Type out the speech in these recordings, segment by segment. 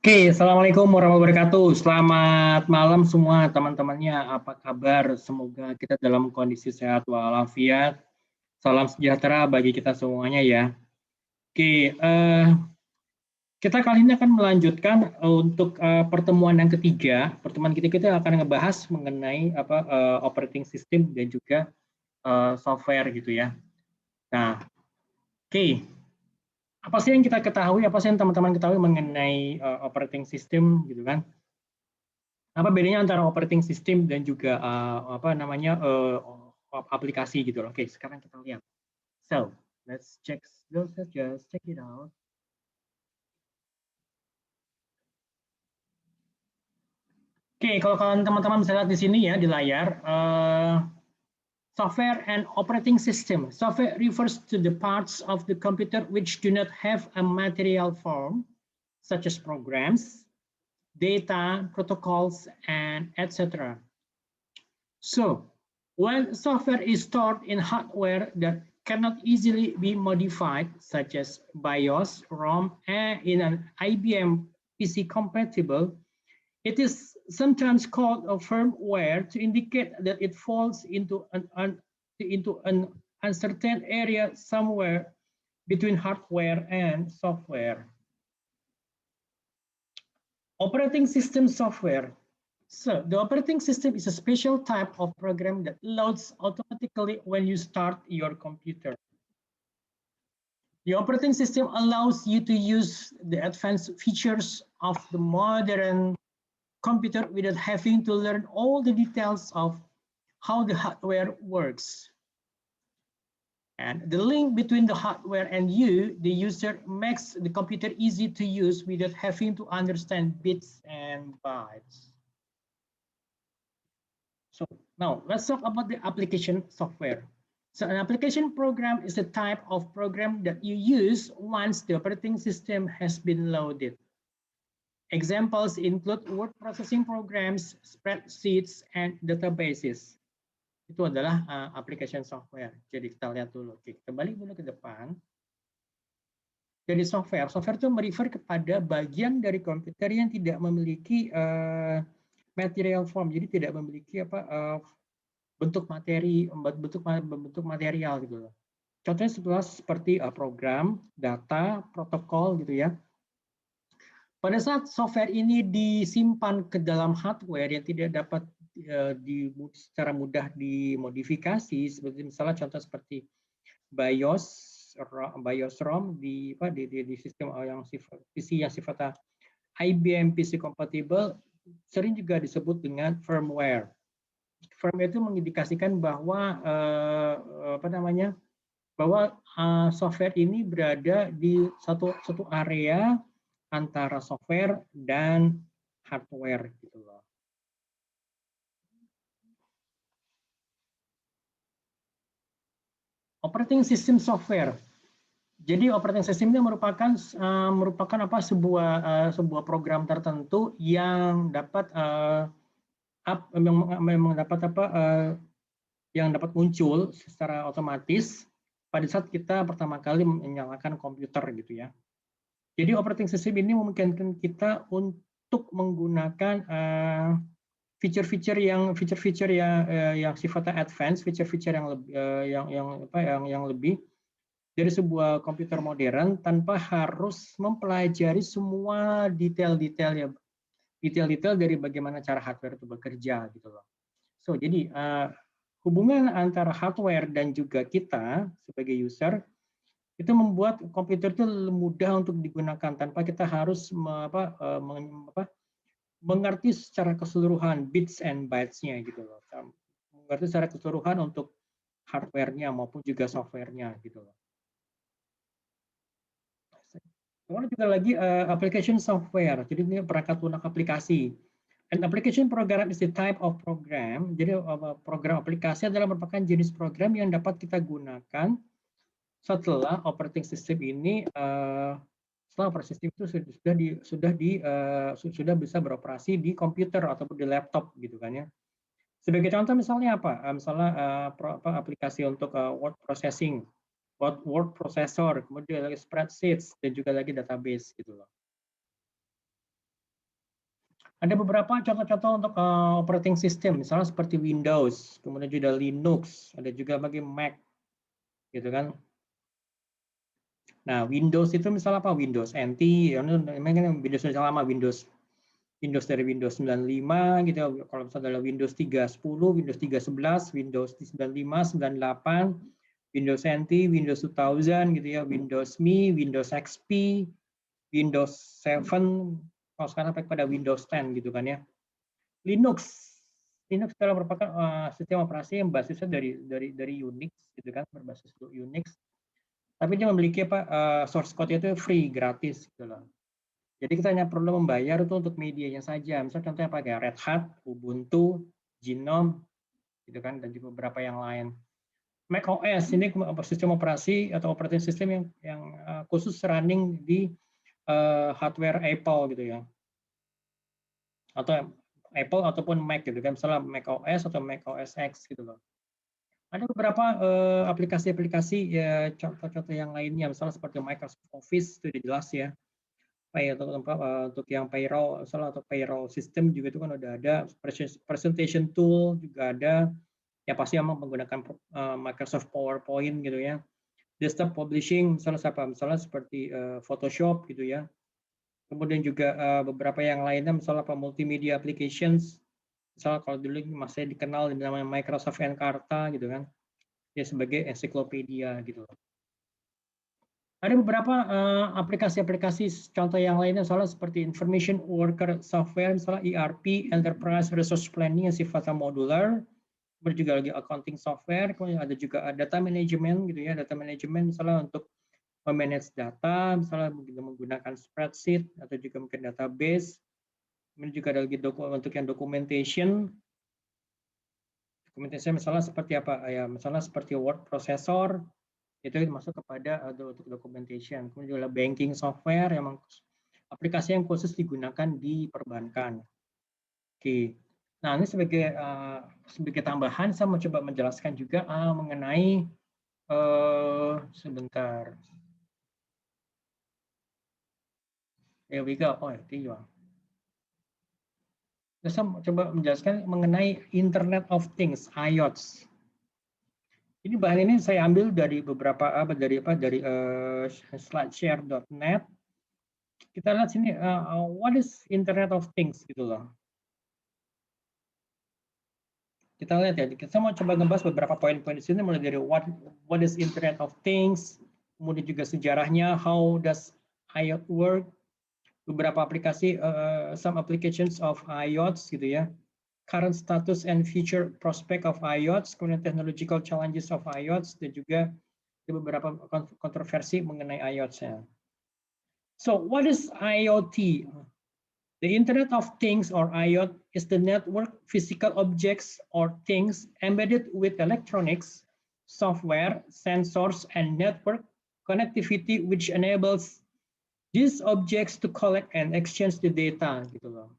Oke, Assalamualaikum warahmatullahi wabarakatuh. Selamat malam semua teman-temannya. Apa kabar? Semoga kita dalam kondisi sehat walafiat. Salam sejahtera bagi kita semuanya ya. Oke, kita kali ini akan melanjutkan untuk pertemuan yang ketiga. Pertemuan kita akan ngebahas mengenai operating system dan juga software gitu ya. Nah, oke. Apa sih yang kita ketahui? Apa sih yang teman-teman ketahui mengenai operating system gitu kan? Apa bedanya antara operating system dan juga aplikasi gitu loh. Oke, sekarang kita lihat. So, let's just check it out. Oke, kalau kalian teman-teman bisa lihat di sini ya di layar, software and operating system. Software refers to the parts of the computer which do not have a material form, such as programs, data, protocols, and etc. So, while software is stored in hardware that cannot easily be modified, such as BIOS, ROM, and in an IBM PC compatible, it is sometimes called a firmware to indicate that it falls into an uncertain area somewhere between hardware and software. Operating system software. So the operating system is a special type of program that loads automatically when you start your computer. The operating system allows you to use the advanced features of the modern computer without having to learn all the details of how the hardware works. And the link between the hardware and you, the user, makes the computer easy to use without having to understand bits and bytes. So now let's talk about the application software. So an application program is a type of program that you use once the operating system has been loaded. Examples include word processing programs, spreadsheets, and databases. Itu adalah application software. Jadi kita lihat dulu. Oke, kita balik dulu ke depan. Jadi software itu merefer kepada bagian dari komputer yang tidak memiliki material form. Jadi tidak memiliki bentuk material gitu loh. Contohnya seperti program, data, protokol gitu ya. Pada saat software ini disimpan ke dalam hardware yang tidak dapat secara mudah dimodifikasi, seperti misalnya contoh seperti BIOS ROM di sistem yang PC yang sifatnya IBM PC compatible, sering juga disebut dengan firmware. Firmware itu mengindikasikan bahwa software ini berada di satu area antara software dan hardware gitu loh. Operating system software. Jadi operating system ini merupakan sebuah program tertentu yang dapat muncul secara otomatis pada saat kita pertama kali menyalakan komputer gitu ya. Jadi operating system ini memungkinkan kita untuk menggunakan fitur-fitur yang sifatnya advance, fitur-fitur yang lebih dari sebuah komputer modern tanpa harus mempelajari semua detail-detail dari bagaimana cara hardware itu bekerja gitu loh. So jadi hubungan antara hardware dan juga kita sebagai user itu membuat komputer itu mudah untuk digunakan tanpa kita harus mengerti secara keseluruhan bits and bytes-nya gitu loh. Mengerti secara keseluruhan untuk hardware-nya maupun juga software-nya gitu loh. Kemudian juga lagi application software. Jadi ini perangkat lunak aplikasi. An application program is the type of program. Jadi program aplikasi adalah merupakan jenis program yang dapat kita gunakan setelah operating system ini setelah operating system itu sudah bisa beroperasi di komputer ataupun di laptop gitu kan ya. Sebagai contoh misalnya apa? Misalnya aplikasi untuk word processing, word processor, kemudian lagi spreadsheets dan juga lagi database gitu loh. Ada beberapa contoh-contoh untuk operating system, misalnya seperti Windows, kemudian juga Linux, ada juga bagi Mac, gitu kan. Nah, Windows itu misalnya apa? Windows NT, ya, memang Windows yang lama, Windows dari Windows 95 gitu. Kalau misalnya adalah Windows 3.10, Windows 3.11, Windows 95, 98, Windows NT, Windows 2000 gitu ya, Windows Me, Windows XP, Windows 7, kalau sekarang pakai pada Windows 10 gitu kan ya. Linux adalah merupakan sistem operasi yang basisnya dari Unix gitu kan, berbasis Unix. Tapi dia memiliki source code itu free, gratis gitu loh. Jadi kita hanya perlu membayar itu untuk medianya saja. Misalnya contohnya pakai Red Hat, Ubuntu, Genome, gitu kan, dan juga beberapa yang lain. Mac OS ini sistem operasi atau operating system yang khusus running di hardware Apple gitu ya, atau Apple ataupun Mac gitu kan, misalnya Mac OS atau Mac OS X gitu loh. Ada beberapa aplikasi-aplikasi ya, contoh-contoh yang lainnya, misalnya seperti Microsoft Office itu udah jelas ya. Untuk yang payroll, misalnya untuk payroll system juga itu kan udah ada, presentation tool juga ada, ya pasti memang menggunakan Microsoft PowerPoint gitu ya. Desktop publishing misalnya seperti Photoshop gitu ya. Kemudian juga beberapa yang lainnya misalnya multimedia applications, misalnya kalau dulu masih dikenal namanya Microsoft Encarta gitu kan, ya sebagai ensiklopedia gitu. Ada beberapa aplikasi-aplikasi contoh yang lainnya, misalnya seperti Information Worker Software, misalnya ERP, Enterprise Resource Planning yang sifatnya modular, kemudian juga lagi accounting software, kemudian ada juga data management gitu ya, data management misalnya untuk memanage data, misalnya menggunakan spreadsheet atau juga mungkin database, kemudian juga ada lagi untuk yang documentation misalnya seperti apa ya, misalnya seperti word processor, itu masuk kepada untuk documentation. Kemudian juga banking software yang aplikasi yang khusus digunakan di perbankan. Oke. Nah, ini sebagai tambahan saya mau coba menjelaskan juga mengenai sebentar. Here we go. Oh, itu ya. Saya mau coba menjelaskan mengenai Internet of Things, IoTs. Ini bahan ini saya ambil dari beberapa dari slideshare.net. Kita lihat sini, what is Internet of Things gitu loh. Kita lihat ya, kita mau coba ngebahas beberapa poin-poin di sini, mulai dari what is Internet of Things, kemudian juga sejarahnya, how does IoT work, beberapa aplikasi, some applications of IoTs gitu ya, current status and future prospect of IoTs, kemudian technological challenges of IoTs, dan juga beberapa kontroversi mengenai IoTs-nya. So, what is IoT? The Internet of Things, or IoT, is the network physical objects or things embedded with electronics, software, sensors, and network connectivity which enables these objects to collect and exchange the data. Gitu loh.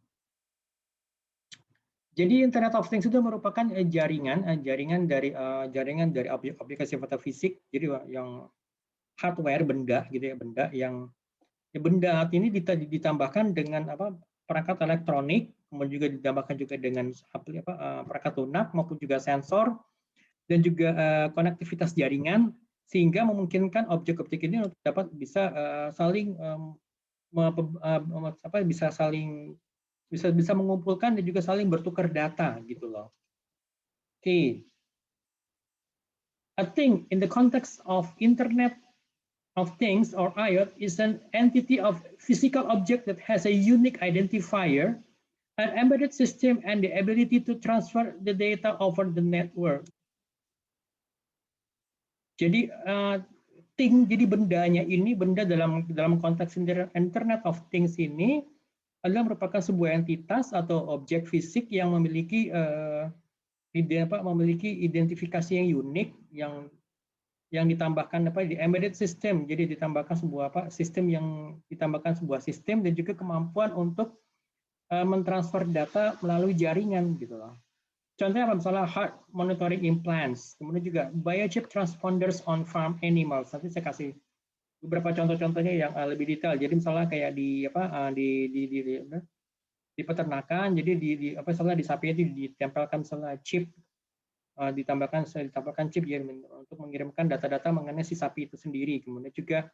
Jadi Internet of Things itu merupakan jaringan dari aplikasi fisik, jadi yang hardware, benda gitu ya, benda yang benda ini ditambahkan dengan perangkat elektronik, kemudian juga ditambahkan juga dengan perangkat lunak maupun juga sensor dan juga konektivitas jaringan, sehingga memungkinkan objek-objek ini dapat bisa saling bisa mengumpulkan dan juga saling bertukar data gitu loh. Oke. A thing in the context of Internet of Things, or IoT, is an entity of physical object that has a unique identifier, an embedded system, and the ability to transfer the data over the network. Jadi jadi bendanya ini, benda dalam konteks Internet of Things ini adalah merupakan sebuah entitas atau objek fisik yang memiliki identifikasi yang unik, yang ditambahkan di embedded system, jadi ditambahkan sebuah sistem dan juga kemampuan untuk mentransfer data melalui jaringan gitu loh. Contohnya misalnya heart monitoring implants, kemudian juga biochip transponders on farm animals. Nanti saya kasih beberapa contoh-contohnya yang lebih detail. Jadi misalnya kayak di di peternakan. Jadi misalnya di sapi itu ditempelkan misalnya chip, ditambahkan chip ya, untuk mengirimkan data-data mengenai si sapi itu sendiri. Kemudian juga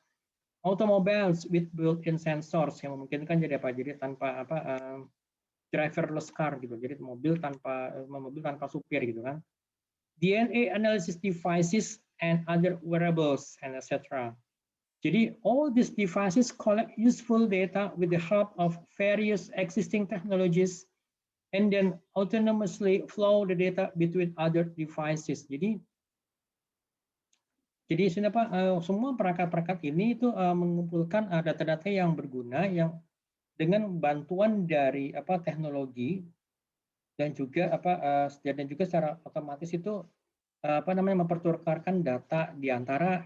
automobiles with built-in sensors yang memungkinkan jadi apa? Jadi tanpa driverless car gitu. Jadi mobil tanpa supir gitu kan. DNA analysis devices and other wearables and etc. Jadi all these devices collect useful data with the help of various existing technologies and then autonomously flow the data between other devices. Jadi semua perangkat-perangkat ini itu mengumpulkan data-data yang berguna yang dengan bantuan dari teknologi dan juga secara otomatis itu mempertukarkan data di antara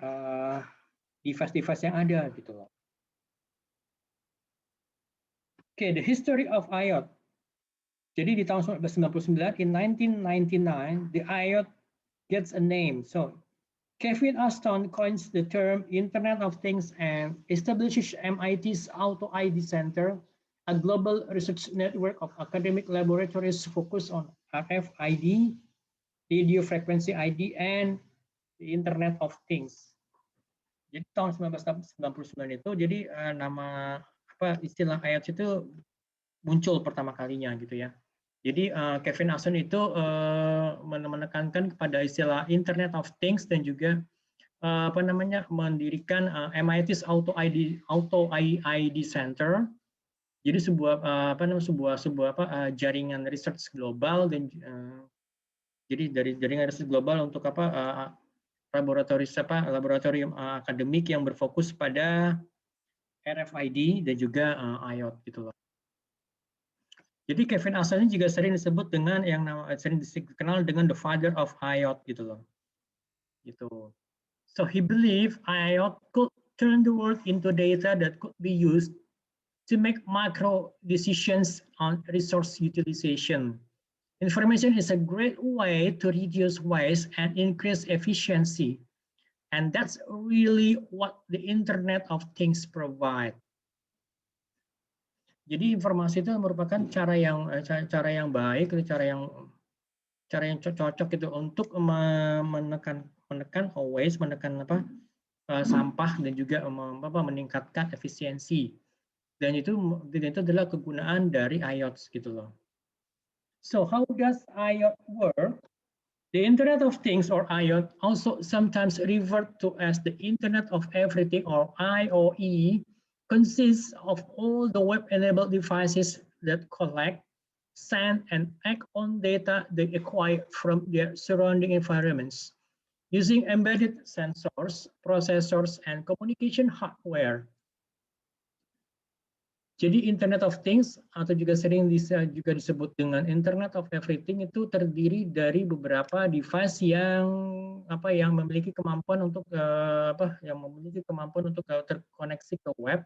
device-device yang ada gitu loh. Oke, the history of IoT. Jadi di tahun 1999, in 1999, the IoT gets a name. So Kevin Ashton coins the term Internet of Things and establishes MIT's Auto ID Center, a global research network of academic laboratories focused on RFID, radio frequency ID, and the Internet of Things. Jadi tahun 1999 itu, jadi nama istilah IoT itu muncul pertama kalinya gitu ya. Jadi Kevin Ashton itu menekankan kepada istilah Internet of Things dan juga mendirikan MIT's Auto ID Center. Jadi sebuah jaringan research global dan jadi dari jaringan research global untuk laboratorium akademik yang berfokus pada RFID dan juga IoT gitu loh. Jadi Kevin Ashton juga sering disebut dengan sering dikenal dengan the father of IoT gitu loh. Gitu. So he believed IoT could turn the world into data that could be used to make macro decisions on resource utilization. Information is a great way to reduce waste and increase efficiency. And that's really what the Internet of Things provide. Jadi informasi itu merupakan cara yang baik, cara yang cocok gitu untuk menekan waste, menekan sampah dan juga meningkatkan efisiensi. Dan itu adalah kegunaan dari IoT gitu loh. So how does IoT work? The Internet of Things or IoT, also sometimes referred to as the Internet of Everything or IoE, consists of all the web-enabled devices that collect, send, and act on data they acquire from their surrounding environments using embedded sensors, processors, and communication hardware. Jadi Internet of Things atau juga sering juga disebut dengan Internet of Everything itu terdiri dari beberapa device yang memiliki kemampuan untuk terkoneksi ke web,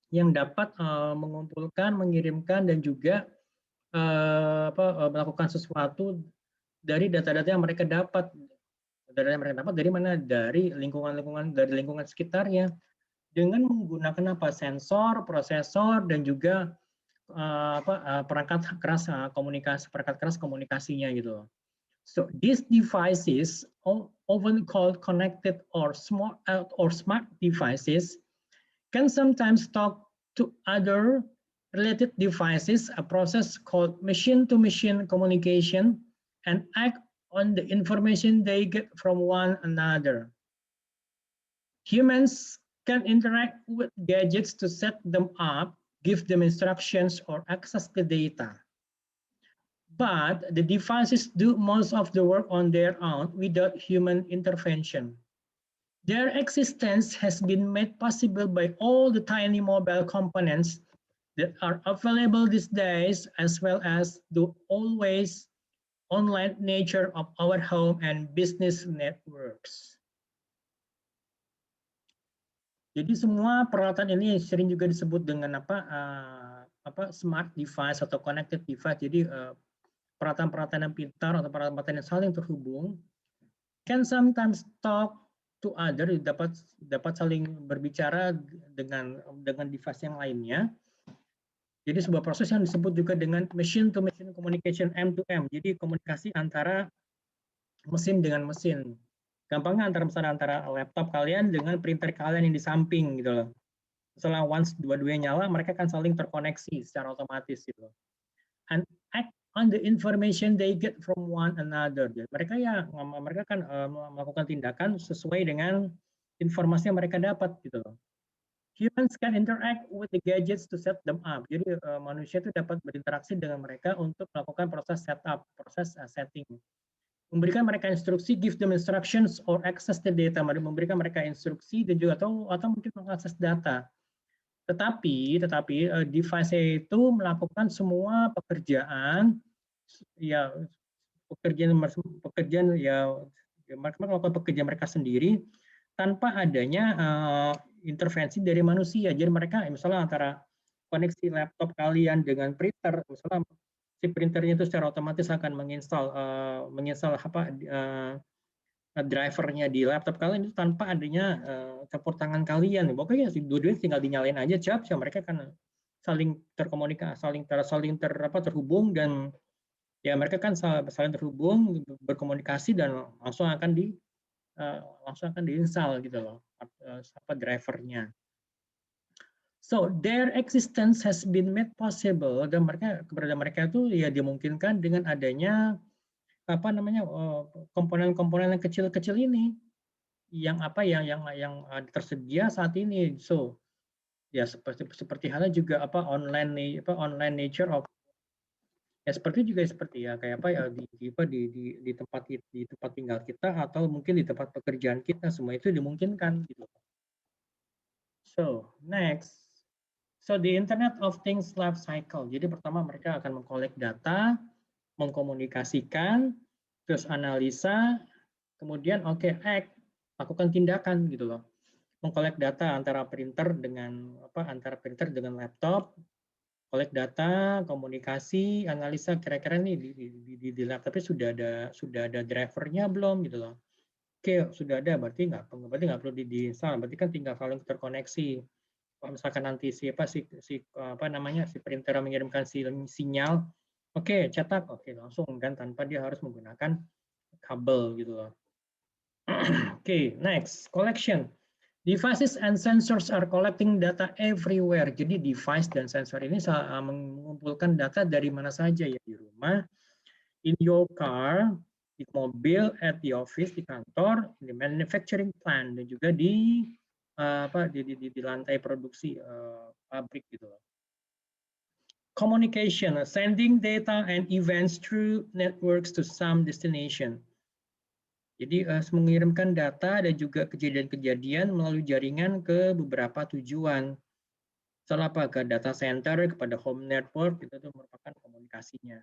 yang dapat mengumpulkan, mengirimkan dan juga melakukan sesuatu dari data-data yang mereka dapat. Data-data dari mana? Dari lingkungan sekitarnya, dengan menggunakan sensor, prosesor dan juga perangkat keras komunikasinya gitu. So these devices, often called connected or smart devices, can sometimes talk to other related devices, a process called machine-to-machine communication, and act on the information they get from one another. Humans can interact with gadgets to set them up, give them instructions, or access the data. But the devices do most of the work on their own without human intervention. Their existence has been made possible by all the tiny mobile components that are available these days, as well as the always online nature of our home and business networks. Jadi semua peralatan ini sering juga disebut dengan smart device atau connected device. Jadi peralatan-peralatan yang pintar atau peralatan yang saling terhubung, can sometimes talk to other, dapat saling berbicara dengan device yang lainnya. Jadi sebuah proses yang disebut juga dengan machine to machine communication, M2M. Jadi komunikasi antara mesin dengan mesin. Gampangnya antara laptop kalian dengan printer kalian yang di samping gitu loh. Setelah once dua-duanya nyala, mereka akan saling terkoneksi secara otomatis gitu. And act on the information they get from one another. Jadi mereka kan melakukan tindakan sesuai dengan informasi yang mereka dapat gitu loh. Humans can interact with the gadgets to set them up. Jadi manusia itu dapat berinteraksi dengan mereka untuk melakukan proses setup, proses setting. Memberikan mereka instruksi, give them instructions or access the data. Memberikan mereka instruksi dan juga atau mungkin mengakses data. Tetapi device itu melakukan semua pekerjaan ya pekerjaan ya mereka melakukan pekerjaan mereka sendiri tanpa adanya intervensi dari manusia. Jadi mereka misalnya antara koneksi laptop kalian dengan printer, misalnya si printernya itu secara otomatis akan menginstal drivernya di laptop kalian itu tanpa adanya campur tangan kalian. Pokoknya dua-duanya tinggal dinyalain aja, mereka kan saling terkomunikasi, terhubung dan ya mereka kan saling terhubung, berkomunikasi dan langsung akan diinstal gitu loh drivernya. So their existence has been made possible dan keberadaan mereka itu ya dimungkinkan dengan adanya komponen-komponen yang kecil-kecil ini yang tersedia saat ini. So ya seperti halnya juga online nature of ya seperti ya kayak di tempat tinggal kita atau mungkin di tempat pekerjaan kita, semua itu dimungkinkan gitu. So next, the Internet of Things life cycle. Jadi pertama mereka akan mengkolek data, mengkomunikasikan, terus analisa, kemudian act, lakukan tindakan gitu loh. Mengkolek data antara printer dengan laptop, kolek data, komunikasi, analisa kira-kira nih di laptopnya sudah ada drivernya belum gitu loh. Oke, sudah ada, berarti nggak perlu diinstal, berarti kan tinggal saling terkoneksi. Kalau misalkan nanti si printer mengirimkan sinyal, cetak, langsung kan tanpa dia harus menggunakan kabel gitu loh. Next, collection. Devices and sensors are collecting data everywhere. Jadi device dan sensor ini mengumpulkan data dari mana saja ya, di rumah, in your car, di mobil, at the office, di kantor, di manufacturing plant, dan juga di lantai produksi pabrik gitu loh. Communication, sending data and events through networks to some destination. Jadi mengirimkan data dan juga kejadian-kejadian melalui jaringan ke beberapa tujuan. Misalnya ke data center, kepada home network, itu merupakan komunikasinya.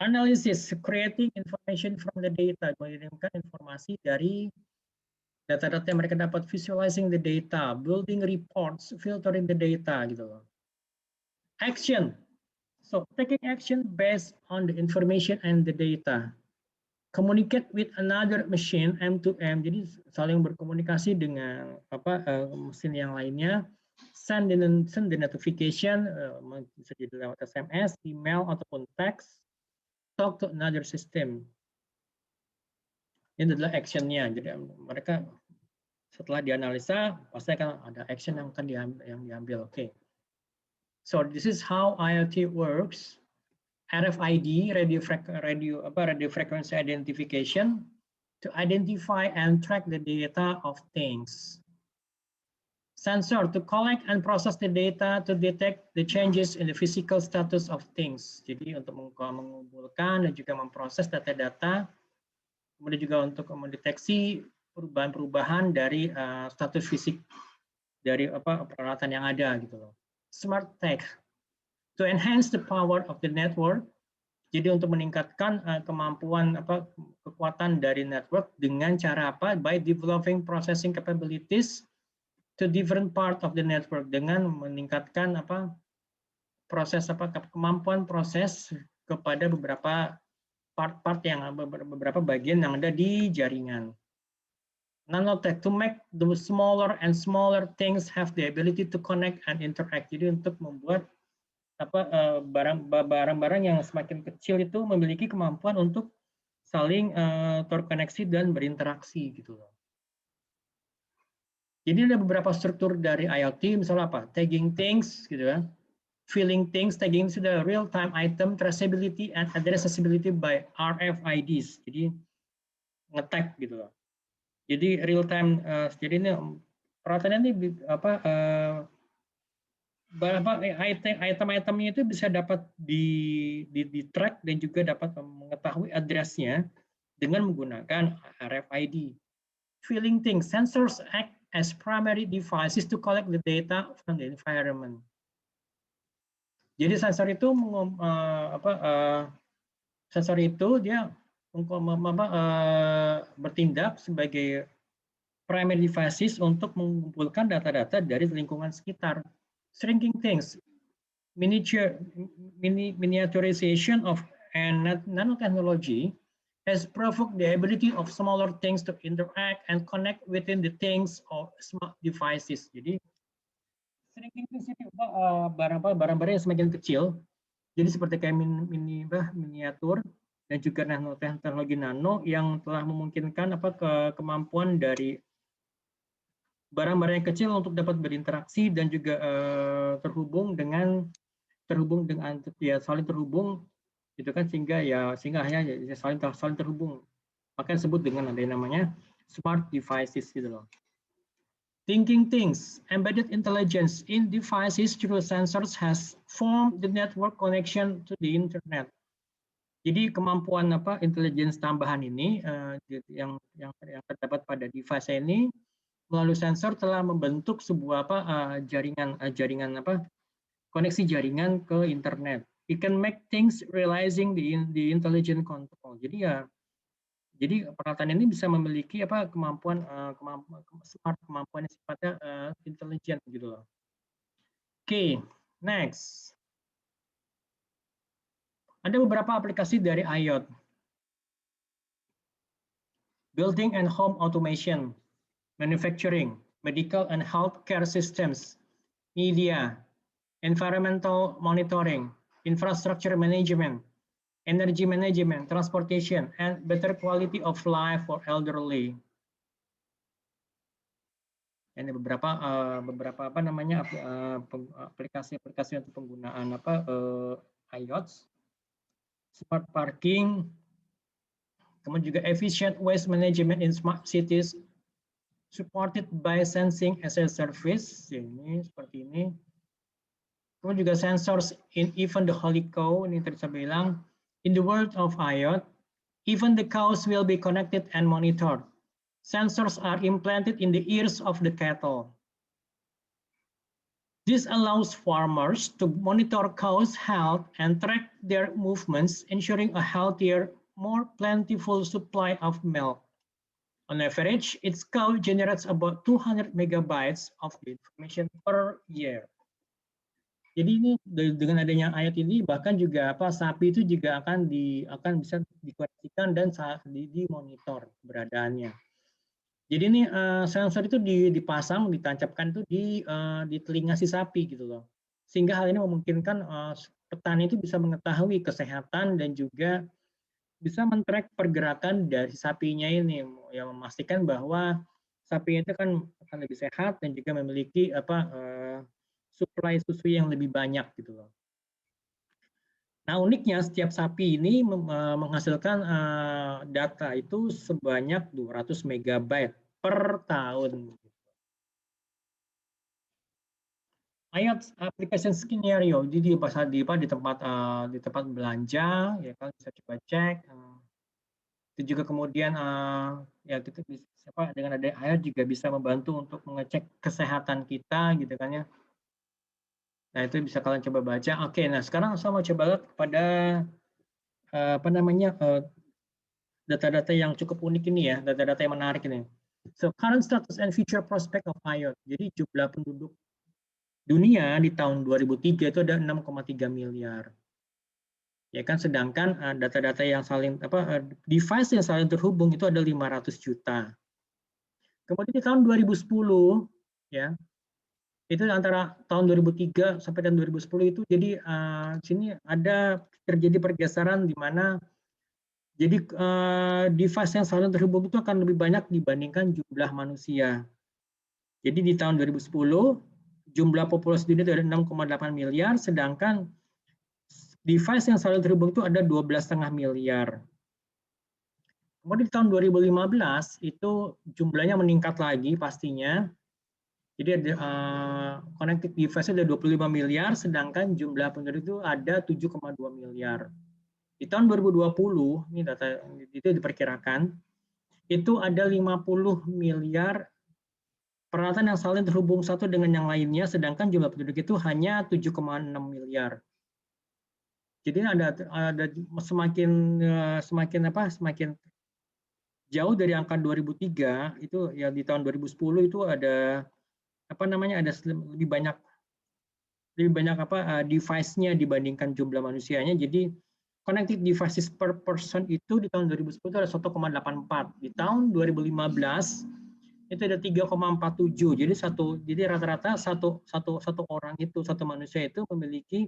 Analysis, creating information from the data, mengirimkan informasi dari data-data yang mereka dapat, visualizing the data, building reports, filtering the data gitu loh. Action, so taking action based on the information and the data. Communicate with another machine, M2M, jadi saling berkomunikasi dengan mesin yang lainnya. Send the notification, bisa jadi lewat SMS, email ataupun text. Talk to another system. Ini adalah actionnya. Jadi mereka setelah dianalisa pasti akan ada action yang akan diambil. So this is how IoT works. RFID, radio frequency identification, to identify and track the data of things. Sensor, to collect and process the data to detect the changes in the physical status of things. Jadi untuk mengumpulkan dan juga memproses data-data, kemudian juga untuk mendeteksi perubahan-perubahan dari status fisik dari peralatan yang ada gitu loh. Smart tech, to enhance the power of the network. Jadi untuk meningkatkan kekuatan dari network dengan cara apa? By developing processing capabilities to different part of the network, dengan meningkatkan kemampuan proses kepada beberapa beberapa bagian yang ada di jaringan. Nanotech, to make the smaller and smaller things have the ability to connect and interact. Jadi untuk membuat barang-barang yang semakin kecil itu memiliki kemampuan untuk saling terkoneksi dan berinteraksi gitu loh. Jadi ada beberapa struktur dari IoT, misalnya apa? Tagging things, gitu kan? Filling things, tagging sudah real-time item traceability and addressability by RFIDs. Jadi nge-tag gitu loh. Jadi real-time. Jadi ini peralatannya ini item-itemnya itu bisa dapat di track dan juga dapat mengetahui addressnya dengan menggunakan RFID. Filling things, sensors act as primary devices to collect the data from the environment. Jadi sensor itu dia bertindak sebagai primary devices untuk mengumpulkan data-data dari lingkungan sekitar. Shrinking things, miniaturization of nanotechnology has provoked the ability of smaller things to interact and connect within the things of smart devices. Jadi shrinking things itu barang-barang yang semakin kecil. Jadi seperti kayak miniatur dan juga teknologi nano yang telah memungkinkan kemampuan dari barang-barang yang kecil untuk dapat berinteraksi dan juga saling terhubung gitu kan, sehingga hanya saling terhubung. Maka disebut dengan ada yang namanya smart devices gitu loh. Thinking things, embedded intelligence in devices through sensors has formed the network connection to the internet. Jadi kemampuan intelligence tambahan ini yang terdapat pada device ini melalui sensor telah membentuk sebuah koneksi jaringan ke internet. It can make things realizing the intelligent control. Jadi peralatan ini bisa memiliki kemampuan yang sifatnya intelijen gitu loh. Oke, next. Ada beberapa aplikasi dari IoT. Building and home automation, manufacturing, medical and healthcare systems, media, environmental monitoring, infrastructure management, energy management, transportation, and better quality of life for elderly. Ini beberapa aplikasi-aplikasi untuk penggunaan IoT, smart parking, kemudian juga efficient waste management in smart cities, supported by sensing as a service. Ini seperti ini. Kemudian juga sensors in even the holy cow, ini tadi saya bilang, in the world of IoT, even the cows will be connected and monitored. Sensors are implanted in the ears of the cattle. This allows farmers to monitor cows' health and track their movements, ensuring a healthier, more plentiful supply of milk. On average, its cow generates about 200 megabytes of information per year. Jadi ini dengan adanya IoT ini bahkan juga sapi itu juga akan bisa dikoneksikan dan dimonitor keberadaannya. Jadi ini sensor itu ditancapkan itu di telinga si sapi gitu loh. Sehingga hal ini memungkinkan petani itu bisa mengetahui kesehatan dan juga bisa men-track pergerakan dari sapinya ini, yang memastikan bahwa sapi itu kan akan lebih sehat dan juga memiliki suplai susu yang lebih banyak gitu loh. Nah uniknya setiap sapi ini menghasilkan data itu sebanyak 200 megabyte per tahun. IoT application scenario jadi di tempat belanja ya kan, bisa coba cek. Itu juga kemudian ya kita bisa dengan ada IoT juga bisa membantu untuk mengecek kesehatan kita gitu kan ya. Nah, itu bisa kalian coba baca. Oke, nah sekarang saya mau coba lihat pada data-data yang cukup unik ini ya, data-data yang menarik ini. So, current status and future prospect of IoT. Jadi jumlah penduduk dunia di tahun 2003 itu ada 6,3 miliar. Ya kan, sedangkan data-data yang device yang saling terhubung itu ada 500 juta. Kemudian di tahun 2010 ya, Itu antara tahun 2003 sampai tahun 2010 itu. Jadi sini ada terjadi pergeseran di mana jadi device yang saling terhubung itu akan lebih banyak dibandingkan jumlah manusia. Jadi di tahun 2010 jumlah populasi dunia itu ada 6,8 miliar, sedangkan device yang saling terhubung itu ada 12,5 miliar. Kemudian di tahun 2015 itu jumlahnya meningkat lagi pastinya. Jadi ada connected device ada 25 miliar, sedangkan jumlah penduduk itu ada 7,2 miliar. Di tahun 2020, ini data itu diperkirakan, itu ada 50 miliar peralatan yang saling terhubung satu dengan yang lainnya, sedangkan jumlah penduduk itu hanya 7,6 miliar. Jadi ada semakin jauh dari angka 2003 itu ya di tahun 2010 itu ada ada lebih banyak device-nya dibandingkan jumlah manusianya. Jadi connected devices per person itu di tahun 2010 itu ada 1,84. Di tahun 2015 itu ada 3,47. Jadi rata-rata satu orang itu, satu manusia itu memiliki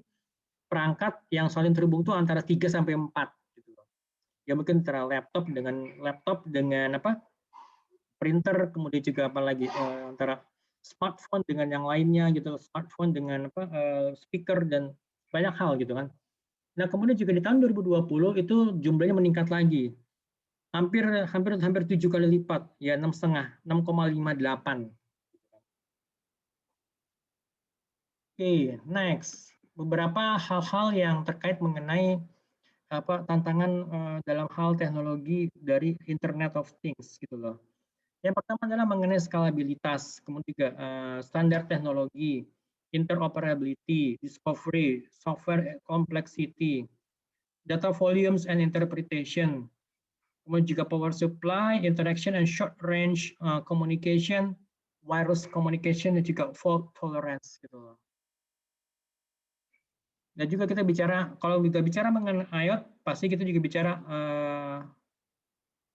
perangkat yang saling terhubung itu antara 3 sampai 4 gitu. Ya mungkin antara laptop dengan printer, kemudian juga apalagi antara smartphone dengan yang lainnya gitu, smartphone dengan speaker dan banyak hal gitu kan. Nah, kemudian juga di tahun 2020 itu jumlahnya meningkat lagi. Hampir 7 kali lipat, ya 6,58. Oke, next. Beberapa hal-hal yang terkait mengenai tantangan dalam hal teknologi dari Internet of Things gitu loh. Yang pertama adalah mengenai skalabilitas, kemudian juga standar teknologi, interoperability, discovery, software complexity, data volumes and interpretation, kemudian juga power supply, interaction and short range communication, wireless communication, dan juga fault tolerance gitu loh. Dan juga kita bicara, kalau kita bicara mengenai IoT, pasti kita juga bicara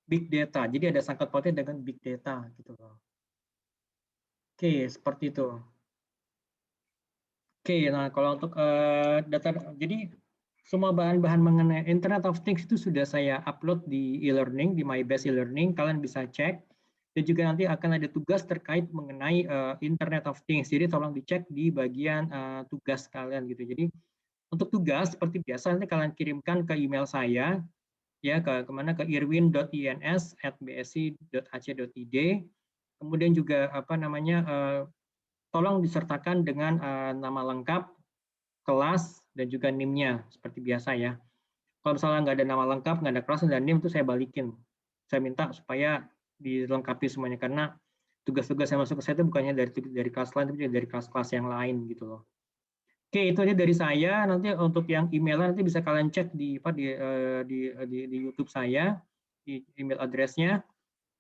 big data. Jadi ada sangkut pautnya dengan big data gitu loh. Oke, seperti itu. Oke, nah kalau untuk data, jadi semua bahan-bahan mengenai Internet of Things itu sudah saya upload di e-learning, di MyBest e-learning. Kalian bisa cek. Dan juga nanti akan ada tugas terkait mengenai Internet of Things. Jadi tolong dicek di bagian tugas kalian gitu. Jadi untuk tugas seperti biasa nanti kalian kirimkan ke email saya ya kemana ke irwin.ins@bsi.ac.id. Kemudian juga tolong disertakan dengan nama lengkap, kelas, dan juga NIM-nya seperti biasa ya. Kalau misalnya nggak ada nama lengkap, nggak ada kelas dan NIM itu saya balikin. Saya minta supaya dilengkapi semuanya karena tugas-tugas yang masuk ke saya itu bukannya dari kelas lain, tapi dari kelas-kelas yang lain gitu loh. Oke, itu aja dari saya. Nanti untuk yang email nanti bisa kalian cek di YouTube saya, di email address-nya.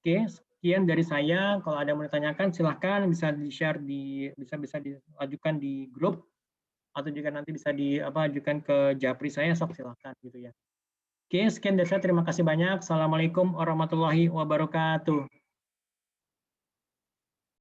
Oke, sekian dari saya. Kalau ada yang mau ditanyakan, silahkan bisa di-share bisa diajukan di grup atau juga nanti bisa diajukan ke Japri saya, sok silahkan gitu ya. Oke, sekian dari saya. Terima kasih banyak. Assalamualaikum warahmatullahi wabarakatuh.